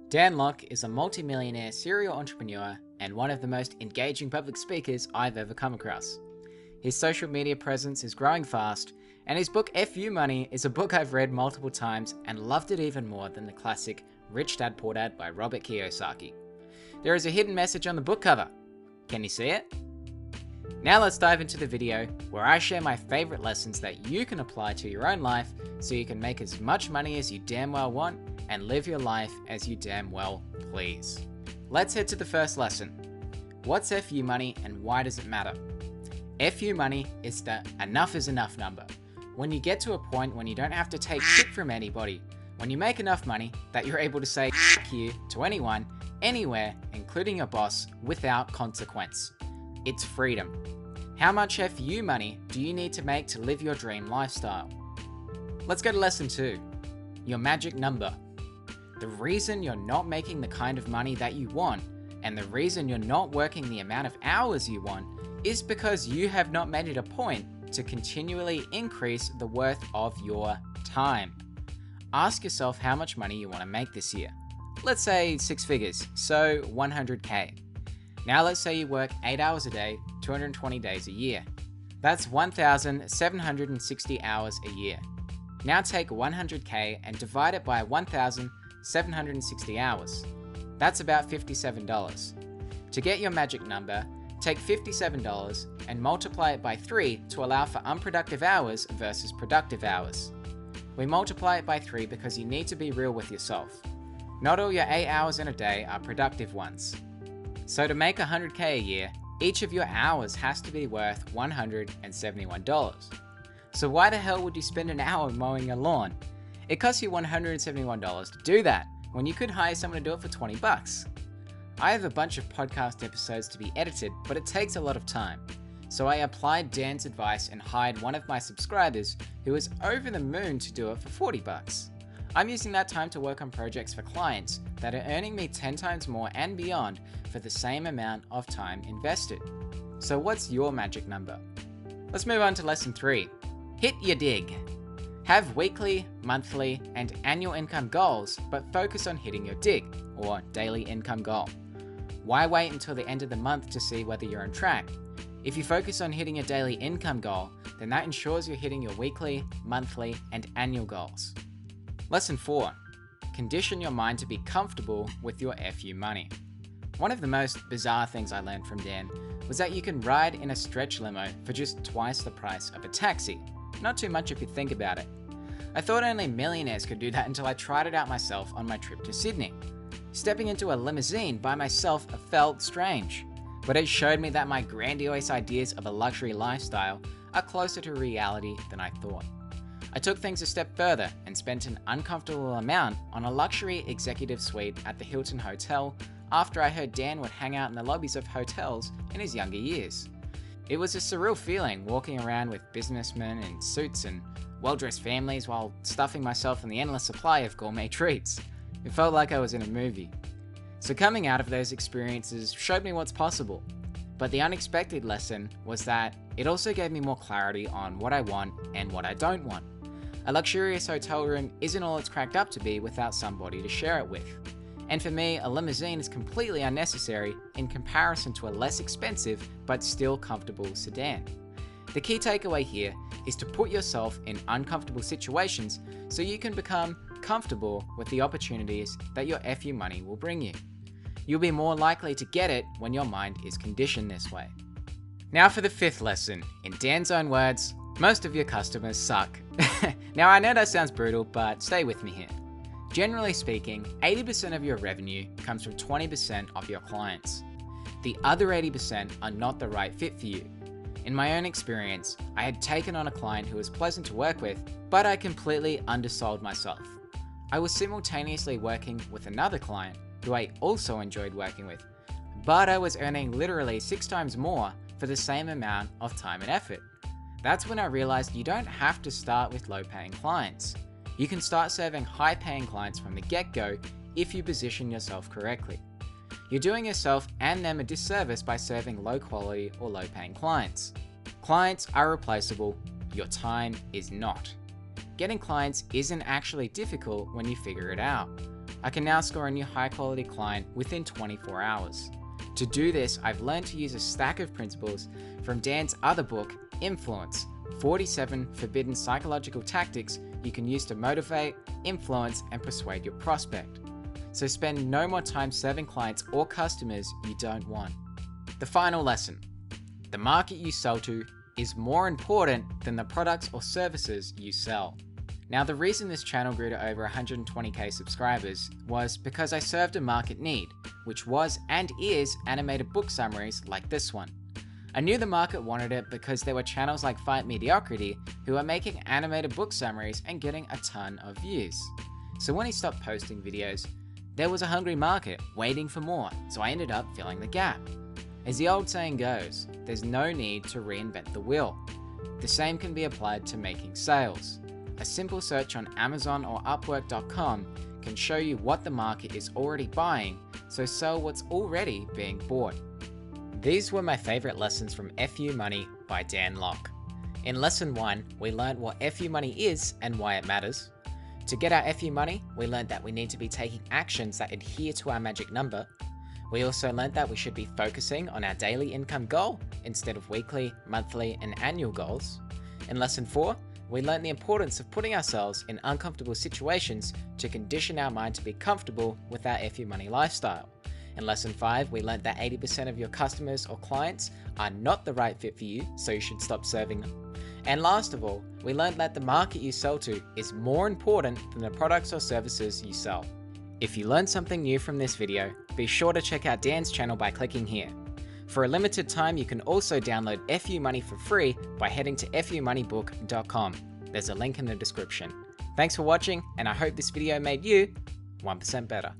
Dan Lok is a multi-millionaire serial entrepreneur and one of the most engaging public speakers I've ever come across. His social media presence is growing fast, and his book FU Money is a book I've read multiple times and loved it even more than the classic Rich Dad Poor Dad by Robert Kiyosaki. There is a hidden message on the book cover. Can you see it? Now let's dive into the video where I share my favorite lessons that you can apply to your own life so you can make as much money as you damn well want and live your life as you damn well please. Let's head to the first lesson. What's FU money and why does it matter? FU money is the enough is enough number. When you get to a point when you don't have to take shit from anybody, when you make enough money that you're able to say F you to anyone, anywhere, including your boss, without consequence. It's freedom. How much FU money do you need to make to live your dream lifestyle? Let's go to lesson 2. Your magic number. The reason you're not making the kind of money that you want, and the reason you're not working the amount of hours you want, is because you have not made it a point to continually increase the worth of your time. Ask yourself how much money you want to make this year. Let's say 6 figures, so 100k. Now let's say you work 8 hours a day, 220 days a year. That's 1,760 hours a year. Now take 100k and divide it by 1,760 hours. That's about $57. To get your magic number, take $57 and multiply it by 3 to allow for unproductive hours versus productive hours. We multiply it by 3 because you need to be real with yourself. Not all your 8 hours in a day are productive ones. So to make 100k a year, each of your hours has to be worth $171. So why the hell would you spend an hour mowing a lawn? It costs you $171 to do that, when you could hire someone to do it for 20 bucks. I have a bunch of podcast episodes to be edited, but it takes a lot of time. So I applied Dan's advice and hired one of my subscribers who was over the moon to do it for 40 bucks. I'm using that time to work on projects for clients that are earning me 10 times more and beyond for the same amount of time invested. So what's your magic number? Let's move on to lesson 3. Hit your dig. Have weekly, monthly, and annual income goals, but focus on hitting your dig, or daily income goal. Why wait until the end of the month to see whether you're on track? If you focus on hitting your daily income goal, then that ensures you're hitting your weekly, monthly, and annual goals. Lesson 4. Condition your mind to be comfortable with your FU money. One of the most bizarre things I learned from Dan was that you can ride in a stretch limo for just twice the price of a taxi. Not too much if you think about it. I thought only millionaires could do that until I tried it out myself on my trip to Sydney. Stepping into a limousine by myself felt strange, but it showed me that my grandiose ideas of a luxury lifestyle are closer to reality than I thought. I took things a step further and spent an uncomfortable amount on a luxury executive suite at the Hilton Hotel after I heard Dan would hang out in the lobbies of hotels in his younger years. It was a surreal feeling walking around with businessmen in suits and well-dressed families while stuffing myself in the endless supply of gourmet treats. It felt like I was in a movie. So coming out of those experiences showed me what's possible. But the unexpected lesson was that it also gave me more clarity on what I want and what I don't want. A luxurious hotel room isn't all it's cracked up to be without somebody to share it with. And for me, a limousine is completely unnecessary in comparison to a less expensive but still comfortable sedan. The key takeaway here is to put yourself in uncomfortable situations so you can become comfortable with the opportunities that your FU money will bring you. You'll be more likely to get it when your mind is conditioned this way. Now for the 5th lesson. In Dan's own words, most of your customers suck. Now I know that sounds brutal, but stay with me here. Generally speaking, 80% of your revenue comes from 20% of your clients. The other 80% are not the right fit for you. In my own experience, I had taken on a client who was pleasant to work with, but I completely undersold myself. I was simultaneously working with another client who I also enjoyed working with, but I was earning literally 6 times more for the same amount of time and effort. That's when I realized you don't have to start with low-paying clients. You can start serving high-paying clients from the get-go if you position yourself correctly. You're doing yourself and them a disservice by serving low-quality or low-paying clients. Clients are replaceable, your time is not. Getting clients isn't actually difficult when you figure it out. I can now score a new high quality client within 24 hours. To do this, I've learned to use a stack of principles from Dan's other book, Influence, 47 Forbidden Psychological Tactics you can use to motivate, influence, and persuade your prospect. So spend no more time serving clients or customers you don't want. The final lesson: the market you sell to is more important than the products or services you sell. Now, the reason this channel grew to over 120k subscribers was because I served a market need, which was and is animated book summaries like this one. I knew the market wanted it because there were channels like Fight Mediocrity who are making animated book summaries and getting a ton of views. So when he stopped posting videos, there was a hungry market waiting for more, so I ended up filling the gap. As the old saying goes, there's no need to reinvent the wheel. The same can be applied to making sales. A simple search on Amazon or Upwork.com can show you what the market is already buying, so sell what's already being bought. These were my favorite lessons from FU Money by Dan Lok. In lesson 1, we learned what FU Money is and why it matters. To get our FU Money, we learned that we need to be taking actions that adhere to our magic number. We also learned that we should be focusing on our daily income goal instead of weekly, monthly, and annual goals. In lesson 4, we learned the importance of putting ourselves in uncomfortable situations to condition our mind to be comfortable with our FU Money lifestyle. In lesson 5, we learned that 80% of your customers or clients are not the right fit for you, so you should stop serving them. And last of all, we learned that the market you sell to is more important than the products or services you sell. If you learned something new from this video, be sure to check out Dan's channel by clicking here. For a limited time, you can also download FU Money for free by heading to fumoneybook.com. There's a link in the description. Thanks for watching, and I hope this video made you 1% better.